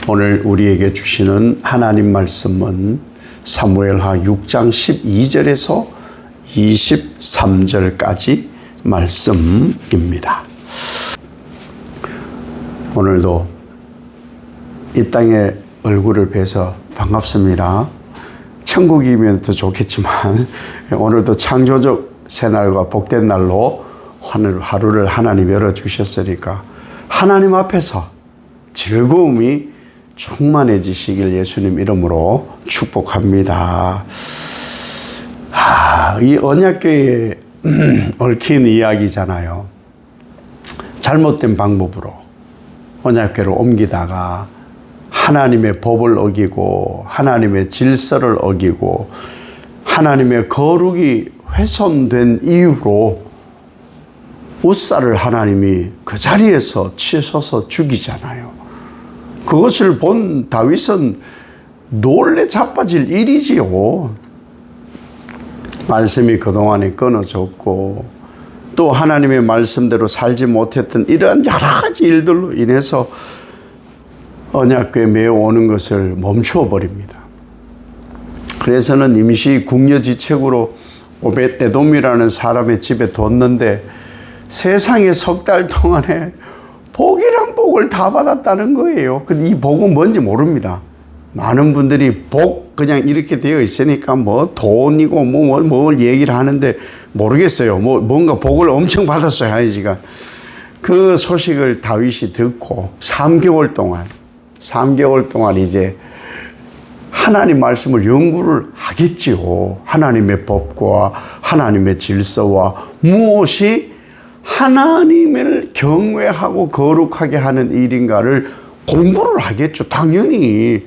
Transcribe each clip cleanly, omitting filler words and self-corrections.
오늘 우리에게 주시는 하나님 말씀은 사무엘하 6장 12절에서 23절까지 말씀입니다. 오늘도 이 땅에 얼굴을 뵈서 반갑습니다. 천국이면 더 좋겠지만 오늘도 창조적 새날과 복된 날로 하루를 하나님 열어주셨으니까 하나님 앞에서 즐거움이 충만해지시길 예수님 이름으로 축복합니다. 이 언약궤에 얽힌 이야기잖아요. 잘못된 방법으로 언약궤를 옮기다가 하나님의 법을 어기고 하나님의 질서를 어기고 하나님의 거룩이 훼손된 이유로 웃사를 하나님이 그 자리에서 치셔서 죽이잖아요. 그것을 본 다윗은 놀래 자빠질 일이지요. 말씀이 그동안에 끊어졌고 또 하나님의 말씀대로 살지 못했던 이러한 여러 가지 일들로 인해서 언약궤에 메어오는 것을 멈추어 버립니다. 그래서는 임시 궁여지책으로 오벳에돔이라는 사람의 집에 뒀는데 세상에 석 달 동안에 복이란 복을 다 받았다는 거예요. 근데 이 복은 뭔지 모릅니다. 많은 분들이 복 그냥 이렇게 되어 있으니까 뭐 돈이고 뭘 얘기를 하는데 모르겠어요. 뭔가 복을 엄청 받았어요, 하이지가. 그 소식을 다윗이 듣고 3개월 동안 이제 하나님 말씀을 연구를 하겠지요. 하나님의 법과 하나님의 질서와 무엇이 하나님을 경외하고 거룩하게 하는 일인가를 공부를 하겠죠. 당연히.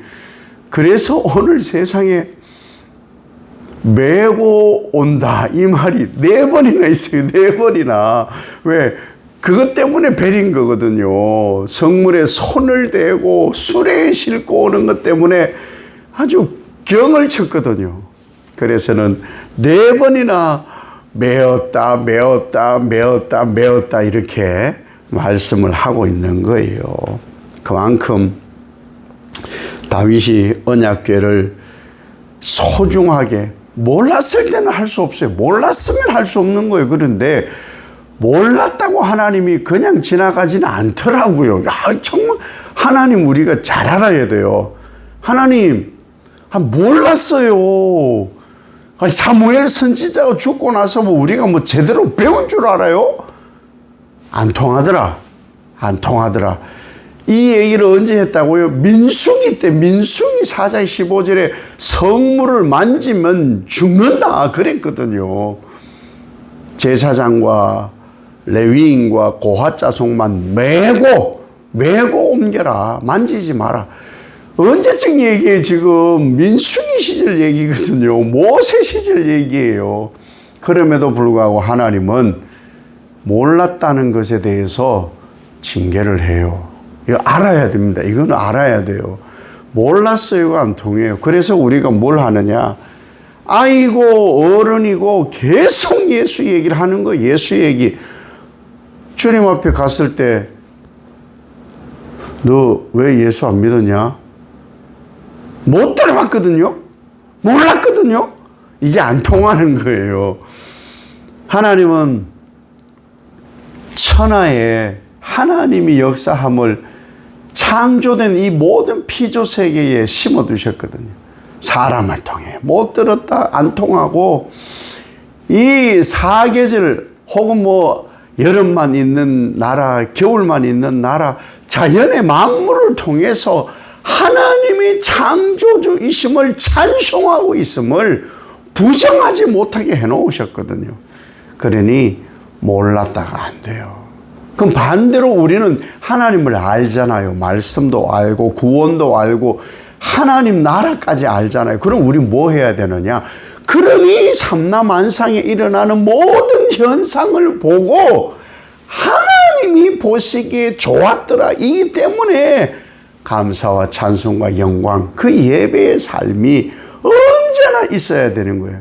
그래서 오늘 세상에 메고 온다 이 말이 4번이나 있어요. 4번이나. 왜? 그것 때문에 베린 거거든요. 성물에 손을 대고 수레에 싣고 오는 것 때문에 아주 경을 쳤거든요. 그래서는 4번이나 메었다 이렇게 말씀을 하고 있는 거예요. 그만큼 다윗이 언약궤를 소중하게 몰랐을 때는 할 수 없어요. 몰랐으면 할 수 없는 거예요. 그런데 몰랐다고 하나님이 그냥 지나가지는 않더라고요. 정말 하나님 우리가 잘 알아야 돼요. 하나님 몰랐어요. 사무엘 선지자가 죽고 나서 우리가 제대로 배운 줄 알아요? 안 통하더라. 이 얘기를 언제 했다고요? 민수기 때, 민수기 4장 15절에 성물을 만지면 죽는다 그랬거든요. 제사장과 레위인과 고핫 자손만 메고 옮겨라. 만지지 마라. 언제쯤 얘기해요? 지금 민수기 시절 얘기거든요. 모세 시절 얘기예요. 그럼에도 불구하고 하나님은 몰랐다는 것에 대해서 징계를 해요. 이거 알아야 됩니다. 이거는 알아야 돼요. 몰랐어요가 안 통해요. 그래서 우리가 뭘 하느냐? 아이고 어른이고 계속 예수 얘기를 하는 거. 예수 얘기. 주님 앞에 갔을 때 너 왜 예수 안 믿었냐? 못 들어봤거든요. 몰랐거든요. 이게 안 통하는 거예요. 하나님은 천하에 하나님이 역사함을 창조된 이 모든 피조 세계에 심어두셨거든요. 사람을 통해 못 들었다 안 통하고 이 사계절 혹은 여름만 있는 나라 겨울만 있는 나라 자연의 만물을 통해서 하나님이 창조주이심을 찬송하고 있음을 부정하지 못하게 해놓으셨거든요. 그러니 몰랐다가 안 돼요. 그럼 반대로 우리는 하나님을 알잖아요. 말씀도 알고 구원도 알고 하나님 나라까지 알잖아요. 그럼 우리 뭐 해야 되느냐? 그러니 삼라만상에 일어나는 모든 현상을 보고 하나님이 보시기에 좋았더라. 이기 때문에 감사와 찬송과 영광, 그 예배의 삶이 언제나 있어야 되는 거예요.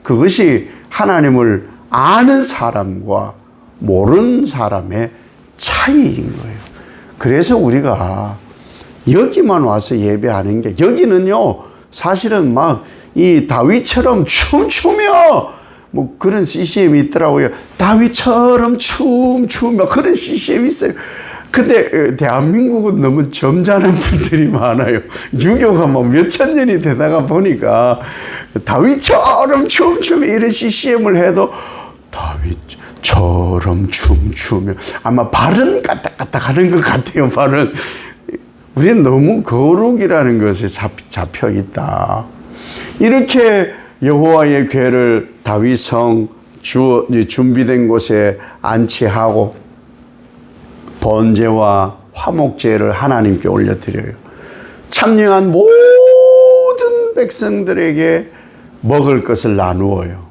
그것이 하나님을 아는 사람과 모르는 사람의 차이인 거예요. 그래서 우리가 여기만 와서 예배하는 게, 여기는요 사실은 막 이 다윗처럼 춤추며 뭐 그런 CCM이 있더라고요. 다윗처럼 춤추며 그런 CCM이 있어요. 근데 대한민국은 너무 점잖은 분들이 많아요. 유교가 뭐 몇천 년이 되다가 보니까 다윗처럼 춤추며 이런 CCM을 해도 다윗처럼 춤추며, 아마 발은 까딱까딱 하는 것 같아요. 발은. 우리는 너무 거룩이라는 것에 잡혀 있다. 이렇게 여호와의 궤를 다윗성 준비된 곳에 안치하고 번제와 화목제를 하나님께 올려드려요. 참여한 모든 백성들에게 먹을 것을 나누어요.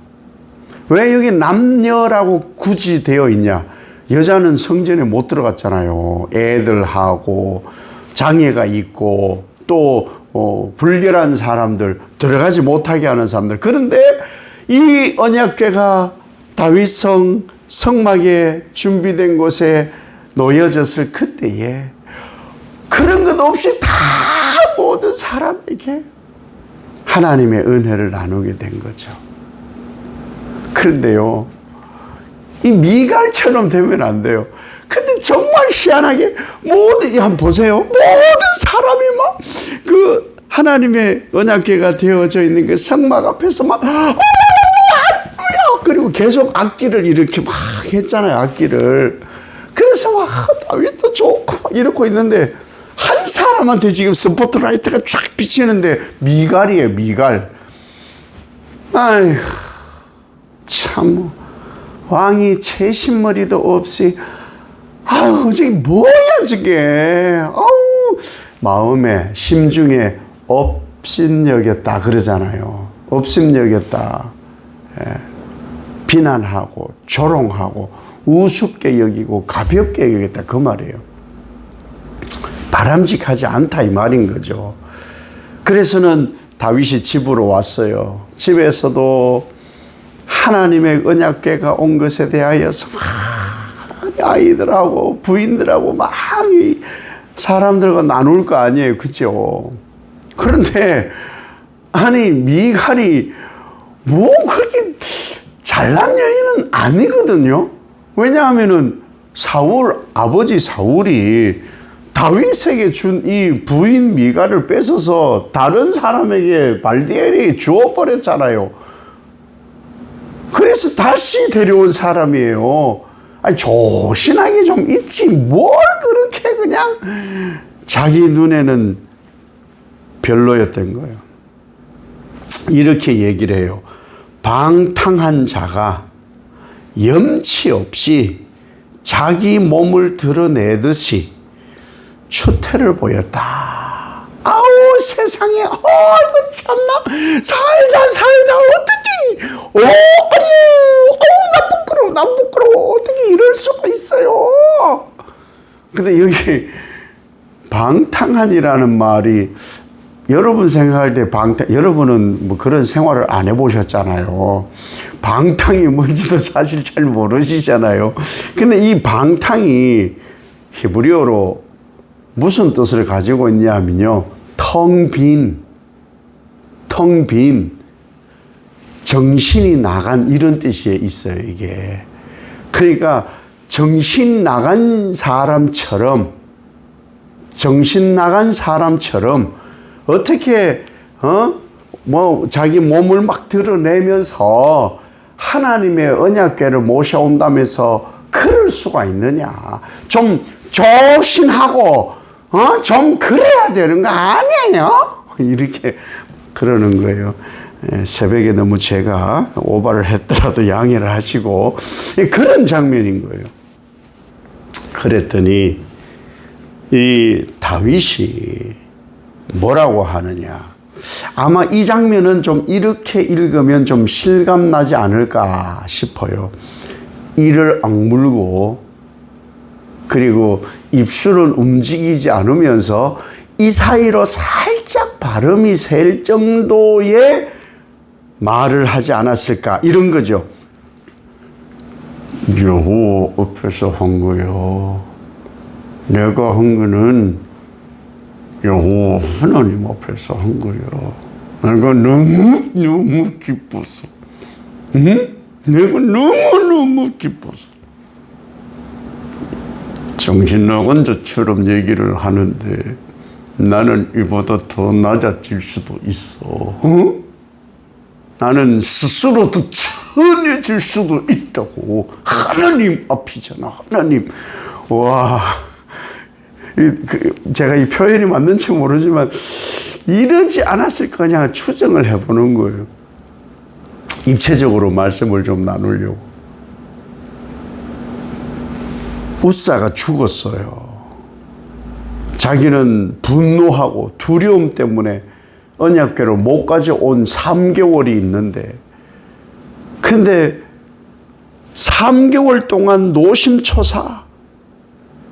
왜 여기 남녀라고 굳이 되어 있냐? 여자는 성전에 못 들어갔잖아요. 애들하고 장애가 있고 또 불결한 사람들, 들어가지 못하게 하는 사람들. 그런데 이 언약궤가 다윗성 성막에 준비된 곳에 놓여졌을 그때에 그런 것 없이 다 모든 사람에게 하나님의 은혜를 나누게 된 거죠. 그런데요, 이 미갈처럼 되면 안 돼요. 근데 정말 희한하게 한번 보세요. 모든 사람이 막 그 하나님의 언약궤가 되어져 있는 그 성막 앞에서 막 그리고 계속 악기를 이렇게 막 했잖아요. 악기를. 그래서 막 다윗도 좋고 막 이러고 있는데 한 사람한테 지금 스포트라이트가 쫙 비치는데 미갈이에요. 미갈. 아이고 참, 왕이 채신머리도 없이, 아우 저게 뭐야 저게. 아우 마음에 심중에 업신여겼다 그러잖아요. 업신여겼다. 예. 비난하고 조롱하고 우습게 여기고 가볍게 여겼다 그 말이에요. 바람직하지 않다 이 말인 거죠. 그래서는 다윗이 집으로 왔어요. 집에서도 하나님의 언약궤가 온 것에 대하여서 막 아이들하고 부인들하고 막 사람들과 나눌 거 아니에요. 그죠? 그런데 아니 미갈이 뭐 그렇게 잘난 여인은 아니거든요. 왜냐하면은 아버지 사울이 다윗에게 준 이 부인 미갈을 뺏어서 다른 사람에게 발디엘이 주어버렸잖아요. 그래서 다시 데려온 사람이에요. 아니, 조신하게 좀 있지. 뭘 그렇게 그냥 자기 눈에는 별로였던 거예요. 이렇게 얘기를 해요. 방탕한 자가 염치 없이 자기 몸을 드러내듯이 추태를 보였다. 아우 세상에, 이거 참나 살다 어떻게 나 부끄러워 어떻게 이럴 수가 있어요. 근데 여기 방탕한이라는 말이 여러분 생각할 때 여러분은 뭐 그런 생활을 안 해보셨잖아요. 방탕이 뭔지도 사실 잘 모르시잖아요. 근데 이 방탕이 히브리어로 무슨 뜻을 가지고 있냐면요. 텅 빈, 정신이 나간 이런 뜻이 있어요, 이게. 그러니까 정신 나간 사람처럼 어떻게 자기 몸을 막 드러내면서 하나님의 언약궤를 모셔온다면서 그럴 수가 있느냐. 좀 조신하고 좀 그래야 되는 거 아니에요? 이렇게 그러는 거예요. 새벽에 너무 제가 오바를 했더라도 양해를 하시고 그런 장면인 거예요. 그랬더니 이 다윗이 뭐라고 하느냐. 아마 이 장면은 좀 이렇게 읽으면 좀 실감나지 않을까 싶어요. 이를 악물고 그리고 입술은 움직이지 않으면서 이 사이로 살짝 발음이 셀 정도의 말을 하지 않았을까 이런 거죠. 여호와 앞에서 한 거요. 내가 한 거는 여호와 하나님 앞에서 한 거예요. 내가 너무 기뻤어. 응? 내가 너무 기뻤어. 정신 나간 자처럼 얘기를 하는데 나는 이보다 더 낮아질 수도 있어. 어? 나는 스스로도 천해질 수도 있다고. 하나님 앞이잖아. 하나님. 와, 제가 이 표현이 맞는지 모르지만 이러지 않았을까 그냥 추정을 해보는 거예요. 입체적으로 말씀을 좀 나누려고. 웃사가 죽었어요. 자기는 분노하고 두려움 때문에 언약궤로 목까지 온 3개월이 있는데, 근데 3개월 동안 노심초사.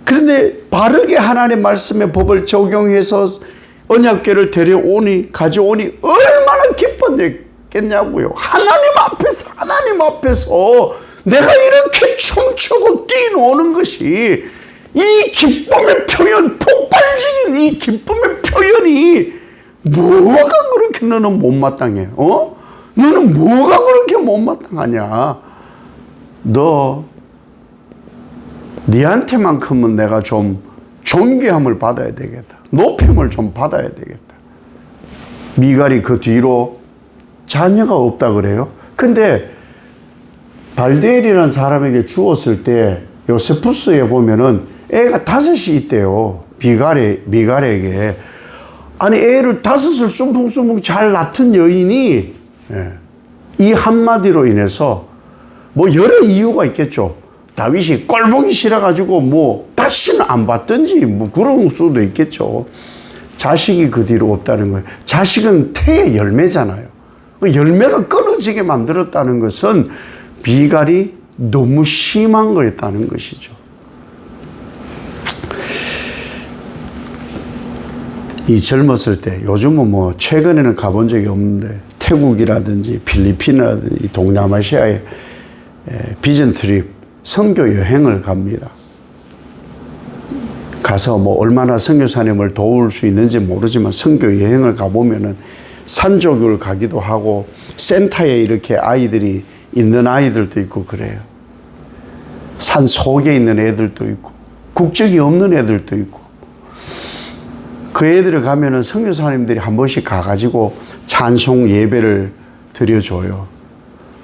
그런데 바르게 하나님의 말씀의 법을 적용해서 언약궤를 가져오니 얼마나 기뻤겠냐고요. 하나님 앞에서 내가 이렇게 춤추고 뛰노는 것이, 이 기쁨의 표현, 폭발적인 이 기쁨의 표현이 뭐가 그렇게 너는 못마땅해? 어? 너는 뭐가 그렇게 못마땅하냐? 니한테만큼은 내가 좀 존귀함을 받아야 되겠다. 높임을 좀 받아야 되겠다. 미갈이 그 뒤로 자녀가 없다 그래요. 근데 발디엘이라는 사람에게 주었을 때 요세푸스에 보면은 애가 5이 있대요. 미갈에게. 아니, 애를 5을 숭풍숭풍 잘 낳던 여인이 이 한마디로 인해서 뭐 여러 이유가 있겠죠. 다윗이 꼴보기 싫어가지고 뭐 다시는 안 받든지 뭐 그런 수도 있겠죠. 자식이 그 뒤로 없다는 거예요. 자식은 태의 열매잖아요. 열매가 끊어지게 만들었다는 것은 미갈이 너무 심한 거였다는 것이죠. 이 젊었을 때, 요즘은 뭐 최근에는 가본 적이 없는데 태국이라든지 필리핀이라든지 동남아시아에 비전 트립, 선교 여행을 갑니다. 가서 뭐 얼마나 선교사님을 도울 수 있는지 모르지만 선교 여행을 가보면은 산족을 가기도 하고 센터에 이렇게 아이들이 있는 아이들도 있고 그래요. 산 속에 있는 애들도 있고 국적이 없는 애들도 있고, 그 애들을 가면은 선교사님들이 한 번씩 가가지고 찬송 예배를 드려줘요.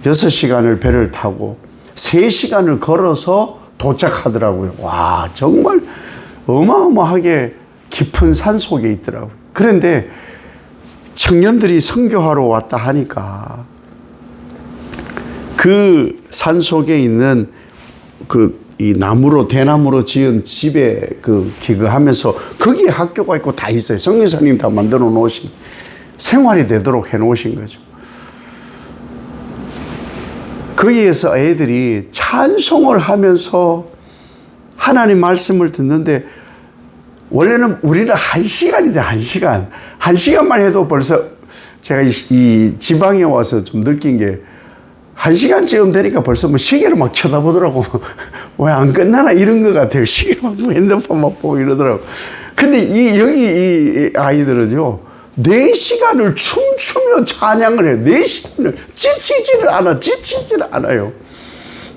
6시간을 배를 타고 3시간을 걸어서 도착하더라고요. 와, 정말 어마어마하게 깊은 산 속에 있더라고요. 그런데 청년들이 선교하러 왔다 하니까 그 산 속에 있는 이 나무로, 대나무로 지은 집에 기거하면서 거기에 학교가 있고 다 있어요. 선교사님 다 만들어 놓으신, 생활이 되도록 해 놓으신 거죠. 거기에서 애들이 찬송을 하면서 하나님 말씀을 듣는데, 원래는 우리는 1시간이죠, 1시간. 1시간만 해도 벌써 제가 이 지방에 와서 좀 느낀 게 1시간쯤 되니까 벌써 뭐 시계를 막 쳐다보더라고. 왜 안 끝나나 이런 것 같아요. 시계를 막 핸드폰 막 보고 이러더라고. 근데 여기 이 아이들은요, 4시간을 춤추며 찬양을 해요. 4시간을 지치지를 않아요.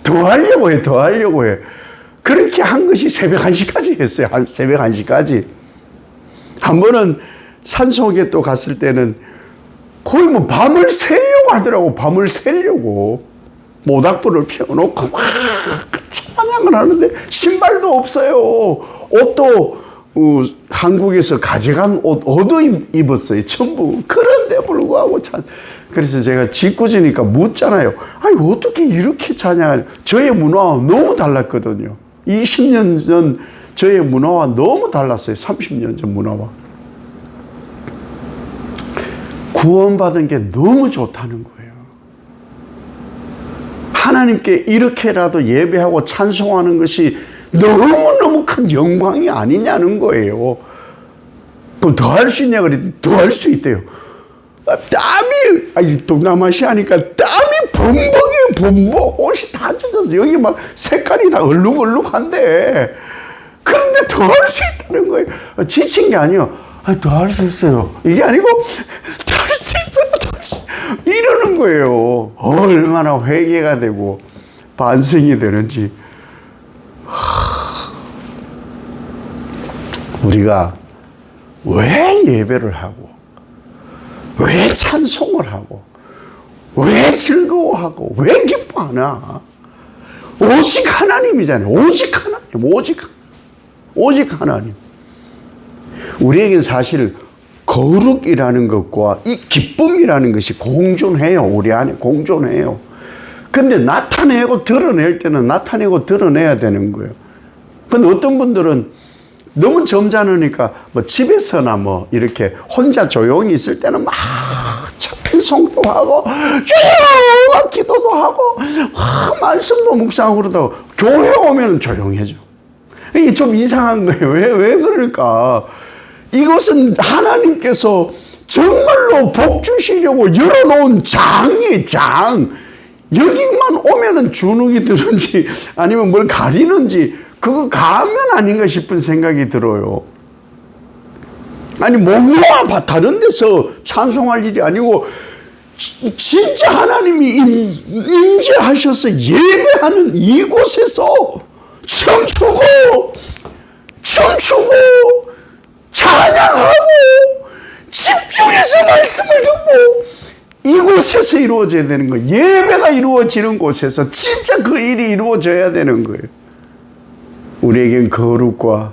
더 하려고 해. 그렇게 한 것이 새벽 1시까지 했어요. 새벽 1시까지. 한 번은 산속에 또 갔을 때는 거의 뭐 밤을 새려고 하더라고. 밤을 새려고. 모닥불을 피워놓고 막 찬양을 하는데 신발도 없어요. 옷도 한국에서 가져간 옷도 입었어요. 전부. 그런데 불구하고 그래서 제가 짓궂으니까 묻잖아요. 아니, 어떻게 이렇게 찬양하냐. 저의 문화와 너무 달랐거든요. 20년 전 저의 문화와 너무 달랐어요. 30년 전 문화와. 구원받은 게 너무 좋다는 거예요. 하나님께 이렇게라도 예배하고 찬송하는 것이 너무너무 큰 영광이 아니냐는 거예요. 그럼 더 할 수 있냐 그랬더니 더 할 수 있대요. 땀이, 동남아시아니까 땀이 범벅, 옷이 다 젖어서 여기 막 색깔이 다 얼룩얼룩한데, 그런데 더 할 수 있다는 거예요. 지친 게 아니에요. 더 할 수 있어요. 이게 아니고 더 할 수 있어요. 더 할 수 있어요. 이러는 거예요. 얼마나 회개가 되고 반성이 되는지. 우리가 왜 예배를 하고 왜 찬송을 하고 왜 즐거워하고 왜 기뻐하나? 오직 하나님이잖아요. 오직 하나님. 우리에게는 사실 거룩이라는 것과 이 기쁨이라는 것이 공존해요. 우리 안에 공존해요. 근데 나타내고 드러낼 때는 나타내고 드러내야 되는 거예요. 근데 어떤 분들은 너무 점잖으니까 뭐 집에서나 뭐 이렇게 혼자 조용히 있을 때는 막 찬송도 하고 쭉 기도도 하고 말씀도 묵상하고 그러다가 교회 오면 조용해져. 이게 좀 이상한 거예요. 왜 그럴까? 이것은 하나님께서 정말로 복 주시려고 열어놓은 장이에요, 장. 여기만 오면은 주눅이 드는지 아니면 뭘 가리는지 그거 가면 아닌가 싶은 생각이 들어요. 아니, 뭔가 다른 데서 찬송할 일이 아니고 진짜 하나님이 임재하셔서 예배하는 이곳에서 춤추고 찬양하고 집중해서 말씀을 듣고 이곳에서 이루어져야 되는 거예요. 예배가 이루어지는 곳에서 진짜 그 일이 이루어져야 되는 거예요. 우리에겐 거룩과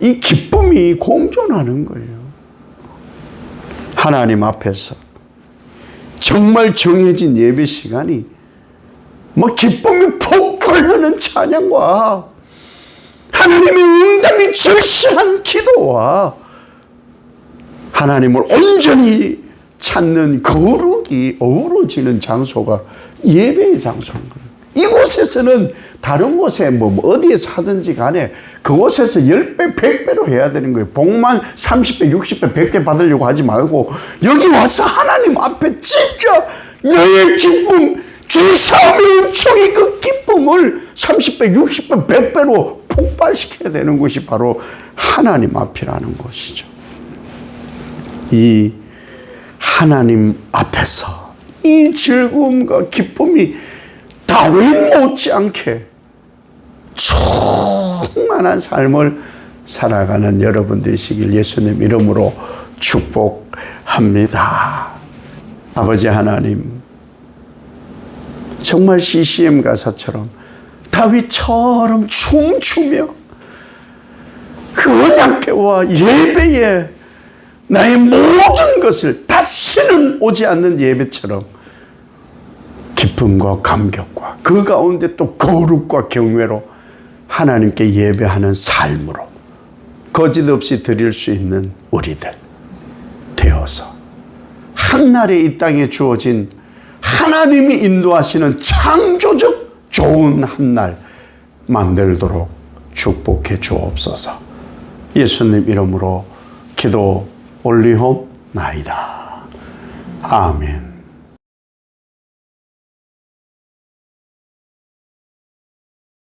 이 기쁨이 공존하는 거예요. 하나님 앞에서 정말 정해진 예배 시간이 뭐 기쁨이 폭발하는 찬양과 하나님의 응답이 절실한 기도와 하나님을 온전히 찾는 거룩이 어우러지는 장소가 예배의 장소인 거예요. 이곳에서는 다른 곳에 뭐 어디에서 하든지 간에 그곳에서 10배, 100배로 해야 되는 거예요. 복만 30배, 60배, 100배 받으려고 하지 말고 여기 와서 하나님 앞에 진짜 너의 기쁨, 죄 사함의 은총의 그 기쁨을 30배, 60배, 100배로 폭발시켜야 되는 곳이 바로 하나님 앞이라는 것이죠. 이 하나님 앞에서 이 즐거움과 기쁨이 다윗 못지않게 충만한 삶을 살아가는 여러분 되시길 예수님 이름으로 축복합니다. 아버지 하나님, 정말 CCM 가사처럼 다윗처럼 춤추며 그 언약궤와 예배에 나의 모든 것을 다시는 오지 않는 예배처럼 기쁨과 감격과 그 가운데 또 거룩과 경외로 하나님께 예배하는 삶으로 거짓없이 드릴 수 있는 우리들 되어서 한날에 이 땅에 주어진 하나님이 인도하시는 창조적 좋은 한날 만들도록 축복해 주옵소서. 예수님 이름으로 기도 올리옵나이다. 아멘.